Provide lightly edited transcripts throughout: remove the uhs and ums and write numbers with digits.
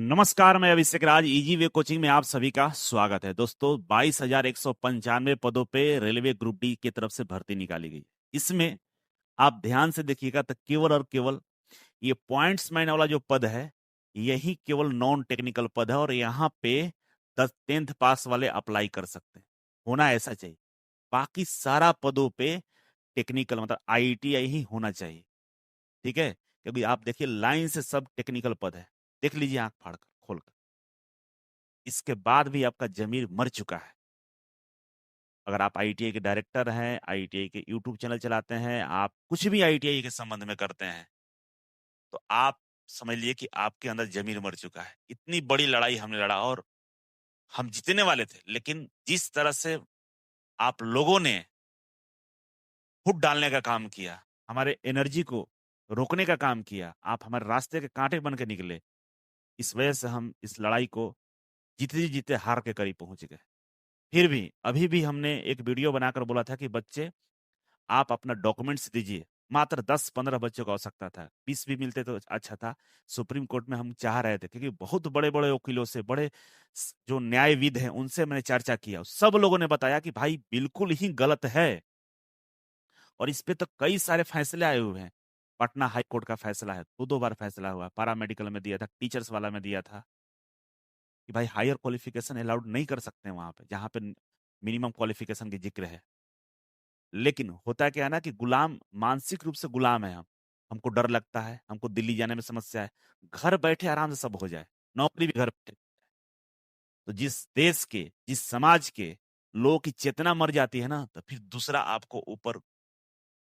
नमस्कार, मैं अभिषेक राज। Easy way coaching में आप सभी का स्वागत है। दोस्तों, 22,195 पदों पे रेलवे ग्रुप डी की तरफ से भर्ती निकाली गई। इसमें आप ध्यान से देखिएगा तो केवल और केवल ये पॉइंट्समैन वाला जो पद है, यही केवल नॉन टेक्निकल पद है और यहाँ पे 10th पास वाले अप्लाई कर सकते हैं। होना ऐसा चाहिए। बाकी सारा पदों पे टेक्निकल मतलब IITI ही होना चाहिए। ठीक है, क्योंकि आप देखिए लाइन से सब टेक्निकल पद है। देख लीजिए आंख फाड़ कर, खोल कर। इसके बाद भी आपका जमीर मर चुका है। अगर आप IITI के डायरेक्टर हैं, IITI के यूट्यूब चैनल चलाते हैं, आप कुछ भी IITI के संबंध में करते हैं, तो आप समझ लिए कि आपके अंदर जमीर मर चुका है। इतनी बड़ी लड़ाई हमने लड़ा और हम जीतने वाले थे, लेकिन जिस तरह से आप लोगों ने फुट डालने का काम किया, हमारे एनर्जी को रोकने का काम किया, आप हमारे रास्ते के कांटे बन के निकले, इस वजह से हम इस लड़ाई को जीते जीते हार के करीब पहुंच गए। फिर भी अभी भी हमने एक वीडियो बनाकर बोला था कि बच्चे आप अपना डॉक्यूमेंट्स दीजिए। मात्र 10-15 बच्चों को आवश्यकता था, 20 भी मिलते तो अच्छा था। सुप्रीम कोर्ट में हम चाह रहे थे, क्योंकि बहुत बड़े बड़े वकीलों से, बड़े जो न्यायविद हैं, उनसे मैंने चर्चा किया। सब लोगों ने बताया कि भाई बिल्कुल ही गलत है और इस पे तो कई सारे फैसले आए हुए हैं। पटना हाई कोर्ट का फैसला है, दो बार फैसला हुआ। पैरा मेडिकल में दिया था, टीचर्स वाला में दिया था कि भाई हायर क्वालिफिकेशन अलाउड नहीं कर सकते वहां पे जहां पे मिनिमम क्वालिफिकेशन की जिक्र है। लेकिन होता क्या है ना कि गुलाम, मानसिक रूप से गुलाम है हम। हमको डर लगता है, हमको दिल्ली जाने में समस्या है। घर बैठे आराम से सब हो जाए, नौकरी भी घर बैठे। तो जिस देश के, जिस समाज के लोगों की चेतना मर जाती है ना, तो फिर दूसरा आपको ऊपर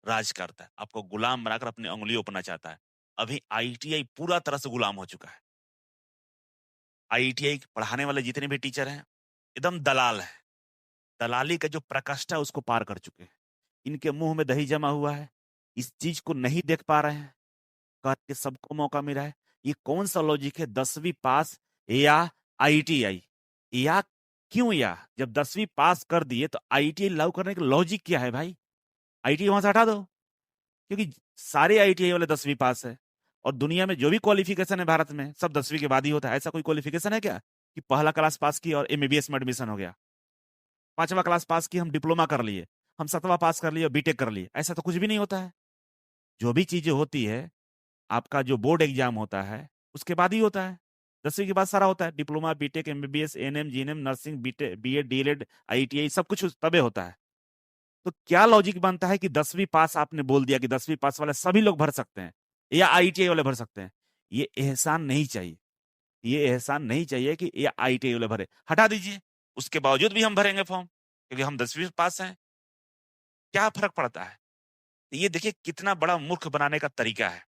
राज करता है, आपको गुलाम बनाकर अपनी उंगलियों पर नचाता है। अभी IITI पूरा तरह से गुलाम हो चुका है। IITI पढ़ाने वाले जितने भी टीचर हैं, एकदम दलाल है। दलाली का जो प्रकोष्ठ है उसको पार कर चुके हैं। इनके मुंह में दही जमा हुआ है, इस चीज को नहीं देख पा रहे हैं। कह के सबको मौका मिला है। ये कौन सा लॉजिक है, 10वीं पास या IITI? या क्यों? या जब 10वीं पास कर दिए तो IITI लागू करने का लॉजिक क्या है भाई? IITI वहां से हटा दो, क्योंकि सारे IITI वाले 10वीं पास है। और दुनिया में जो भी क्वालिफिकेशन है भारत में, सब 10वीं के बाद ही होता है। ऐसा कोई क्वालिफिकेशन है क्या कि पहला क्लास पास की और MBBS में एडमिशन हो गया, 5वां क्लास पास की हम डिप्लोमा कर लिए, हम 7वां पास कर लिए और बीटेक कर लिए? ऐसा तो कुछ भी नहीं होता है। जो भी चीजें होती है, आपका जो बोर्ड एग्जाम होता है उसके बाद ही होता है। 10वीं के बाद सारा होता है, diploma, BTech, MBBS, ANM, GNM, nursing, BEd, DLEd, IITI, सब कुछ तबे होता है। तो क्या लॉजिक बनता है कि 10वीं पास आपने बोल दिया कि 10वीं पास वाले सभी लोग भर सकते हैं या IITI वाले भर सकते हैं? ये एहसान नहीं चाहिए। ये एहसान नहीं चाहिए कि ये IITI वाले भरे। हटा दीजिए, उसके बावजूद भी हम भरेंगे फॉर्म, क्योंकि हम 10वीं पास हैं। क्या फर्क पड़ता है? ये देखिए कितना बड़ा मूर्ख बनाने का तरीका है।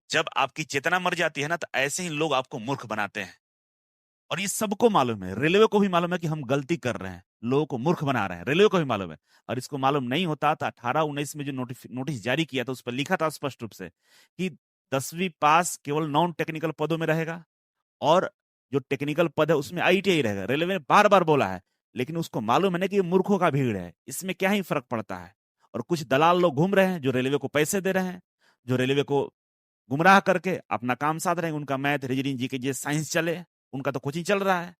जब आपकी चेतना मर जाती है ना, तो ऐसे ही लोग आपको मूर्ख बनाते हैं। और ये सबको मालूम है, रेलवे को भी मालूम है कि हम गलती कर रहे हैं, लोगों को मूर्ख बना रहे हैं, रेलवे को भी मालूम है। और इसको मालूम नहीं होता तो 18-19 में जो नोटिस जारी किया था, उस पर लिखा था स्पष्ट रूप से कि 10वीं पास केवल नॉन टेक्निकल पदों में रहेगा और जो टेक्निकल पद है उसमें IITI रहेगा। रेलवे ने बार बार बोला है, लेकिन उसको मालूम है ना कि ये मूर्खों का भीड़ है, इसमें क्या ही फर्क पड़ता है। और कुछ दलाल लोग घूम रहे हैं जो रेलवे को पैसे दे रहे हैं, जो रेलवे को गुमराह करके अपना काम साध रहे हैं। उनका मैथ, रीजनिंग, जीके जे साइंस चले, उनका तो कोचिंग चल रहा है।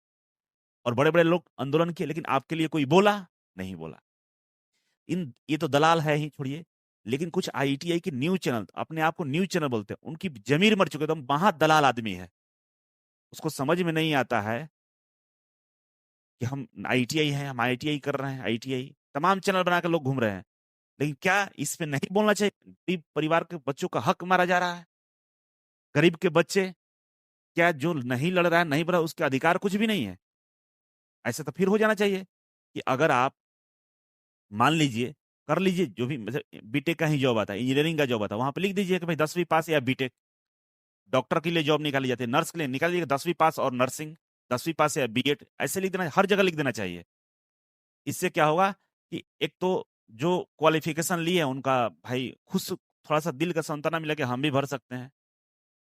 और बड़े बड़े लोग आंदोलन किए, लेकिन आपके लिए कोई बोला नहीं? बोला। ये तो दलाल है ही, छोड़िए। लेकिन कुछ IITI के न्यूज चैनल, अपने आप को न्यूज चैनल बोलते हैं, उनकी जमीर मर चुके, तो महा दलाल आदमी है। उसको समझ में नहीं आता है कि हम IITI हैं, हम IITI कर रहे हैं। IITI तमाम चैनल बनाकर लोग घूम रहे हैं, लेकिन क्या इस पे नहीं बोलना चाहिए? गरीब परिवार के बच्चों का हक मारा जा रहा है। गरीब के बच्चे, क्या जो नहीं लड़ रहा है, नहीं बढ़ा, उसके अधिकार कुछ भी नहीं है? ऐसा तो फिर हो जाना चाहिए कि अगर आप मान लीजिए, कर लीजिए, जो भी मतलब बीटेक का ही जॉब आता है, इंजीनियरिंग का जॉब आता है, वहां पे लिख दीजिए कि भाई 10वीं पास या बीटेक। डॉक्टर के लिए जॉब निकाली जाती है, नर्स के लिए निकाल दीजिए 10वीं पास और नर्सिंग, 10वीं पास या BEd, ऐसे लिख देना, हर जगह लिख देना चाहिए। इससे क्या होगा कि एक तो जो क्वालिफिकेशन लिए है उनका भाई खुश, थोड़ा सा दिल का सांत्वना मिला कि हम भी भर सकते हैं।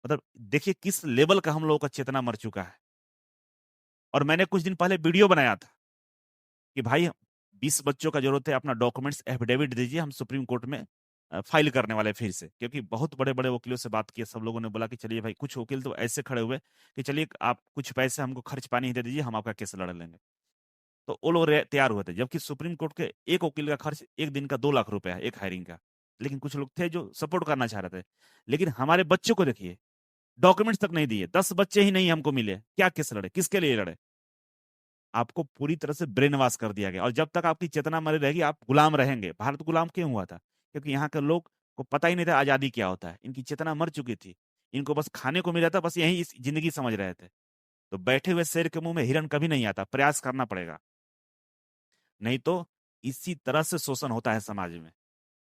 मतलब देखिए किस लेवल का हम लोगों का चेतना मर चुका है। और मैंने कुछ दिन पहले वीडियो बनाया था कि भाई 20 बच्चों का जरूरत है, अपना डॉक्यूमेंट्स एफिडेविट दीजिए, हम सुप्रीम कोर्ट में फाइल करने वाले फिर से, क्योंकि बहुत बड़े बड़े वकीलों से बात की, सब लोगों ने बोला कि चलिए भाई, कुछ वकील तो ऐसे खड़े हुए कि चलिए आप कुछ पैसे हमको खर्च पानी दे दीजिए, हम आपका केस लड़ लेंगे। तो वो लोग तैयार हुए थे, जबकि सुप्रीम कोर्ट के एक वकील का खर्च एक दिन का 2 लाख रुपए है, एक हायरिंग का। लेकिन कुछ लोग थे जो सपोर्ट करना चाह रहे थे। लेकिन हमारे बच्चों को देखिए, डॉक्यूमेंट्स तक नहीं दिए, 10 बच्चे ही नहीं हमको मिले, क्या केस लड़े, किसके लिए लड़े? आपको पूरी तरह से ब्रेन वॉश कर दिया गया, और जब तक आपकी चेतना मरी रहेगी आप गुलाम रहेंगे। भारत गुलाम क्यों हुआ था? क्योंकि यहाँ के लोग को पता ही नहीं था आजादी क्या होता है, इनकी चेतना मर चुकी थी। इनको बस खाने को मिला था, बस यही इस जिंदगी समझ रहे थे। तो बैठे हुए शेर के मुंह में हिरन कभी नहीं आता, प्रयास करना पड़ेगा, नहीं तो इसी तरह से शोषण होता है समाज में।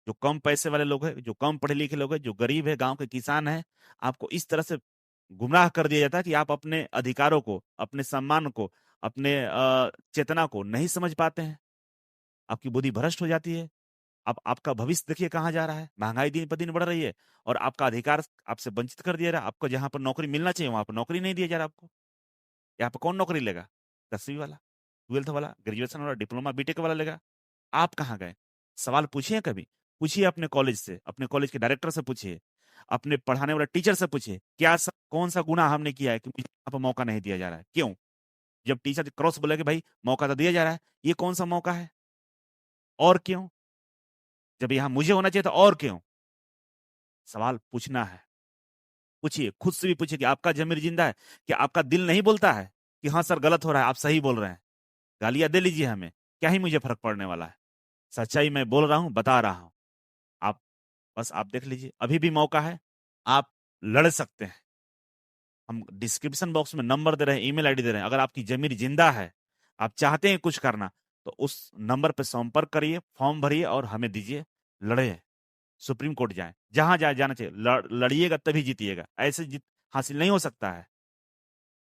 जो कम पैसे वाले लोग हैं, जो कम पढ़े लिखे लोग हैं, जो गरीब है, गांव के किसान हैं, आपको इस तरह से गुमराह कर दिया जाता है कि आप अपने अधिकारों को, अपने सम्मान को, अपने चेतना को नहीं समझ पाते हैं। आपकी बुद्धि भ्रष्ट हो जाती है। अब आपका भविष्य देखिए कहाँ जा रहा है, महंगाई दिन पर दिन बढ़ रही है, और आपका अधिकार आपसे वंचित कर दिया रहा है। आपको जहां पर नौकरी मिलना चाहिए वहां पर नौकरी नहीं दिया जा रहा आपको। यहाँ पर कौन नौकरी लेगा? 10वीं वाला, 12th वाला, ग्रेजुएशन वाला, डिप्लोमा बीटेक वाला लेगा। आप कहाँ गए? सवाल पूछिए कभी। पूछिए अपने कॉलेज से, अपने कॉलेज के डायरेक्टर से पूछिए, अपने पढ़ाने वाले टीचर से पूछिए, कौन सा गुनाह हमने किया है कि मुझे यहाँ पर मौका नहीं दिया जा रहा है? क्यों? जब टीचर क्रॉस बोले कि भाई मौका तो दिया जा रहा है, ये कौन सा मौका है? और क्यों? जब यहाँ मुझे होना चाहिए तो और क्यों? सवाल पूछना है। पूछिए, खुद से भी पूछिए कि आपका ज़मीर जिंदा है? क्या आपका दिल नहीं बोलता है कि हाँ सर गलत हो रहा है, आप सही बोल रहे हैं? गालियां दे लीजिए हमें, क्या ही मुझे फर्क पड़ने वाला है। सच्चाई मैं बोल रहा हूं, बता रहा हूं। आप बस आप देख लीजिए, अभी भी मौका है, आप लड़ सकते हैं। हम डिस्क्रिप्शन बॉक्स में नंबर दे रहे हैं, ईमेल आईडी दे रहे हैं। अगर आपकी ज़मीर जिंदा है, आप चाहते हैं कुछ करना, तो उस नंबर पर संपर्क करिए, फॉर्म भरिए और हमें दीजिए, लड़े, सुप्रीम कोर्ट जाएं, जहां जाए जाना चाहिए। लड़िएगा तभी जीतिएगा, ऐसे जीत हासिल नहीं हो सकता है।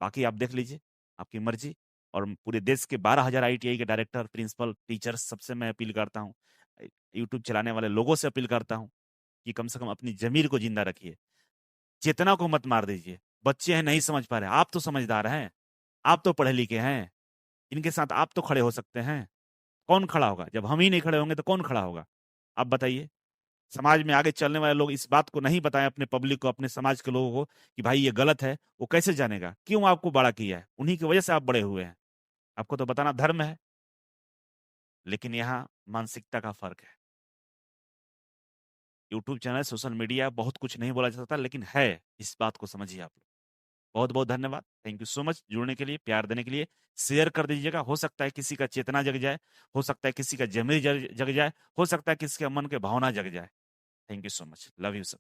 बाकी आप देख लीजिए, आपकी मर्जी। और पूरे देश के 12,000 आईटीआई के डायरेक्टर, प्रिंसिपल, टीचर्स, सबसे मैं अपील करता हूँ, यूट्यूब चलाने वाले लोगों से अपील करता हूँ कि कम से कम अपनी जमीर को जिंदा रखिए, चेतना को मत मार दीजिए। बच्चे हैं, नहीं समझ पा रहे, आप तो समझदार हैं, आप तो पढ़े लिखे हैं, इनके साथ आप तो खड़े हो सकते हैं। कौन खड़ा होगा? जब हम ही नहीं खड़े होंगे तो कौन खड़ा होगा? आप बताइए। समाज में आगे चलने वाले लोग इस बात को नहीं बताएं अपने पब्लिक को, अपने समाज के लोगों को कि भाई ये गलत है, वो कैसे जानेगा? क्यों आपको बड़ा किया है? उन्हीं की वजह से आप बड़े हुए हैं। आपको तो बताना धर्म है, लेकिन यहाँ मानसिकता का फर्क है। यूट्यूब चैनल, सोशल मीडिया, बहुत कुछ नहीं बोला जा सकता, लेकिन है, इस बात को समझिए आप लोग। बहुत बहुत धन्यवाद, थैंक यू सो मच जुड़ने के लिए, प्यार देने के लिए। शेयर कर दीजिएगा, हो सकता है किसी का चेतना जग जाए, हो सकता है किसी का जमीर जग जाए, हो सकता है किसी के मन के भावना जग जाए। Thank you so much, love you सब।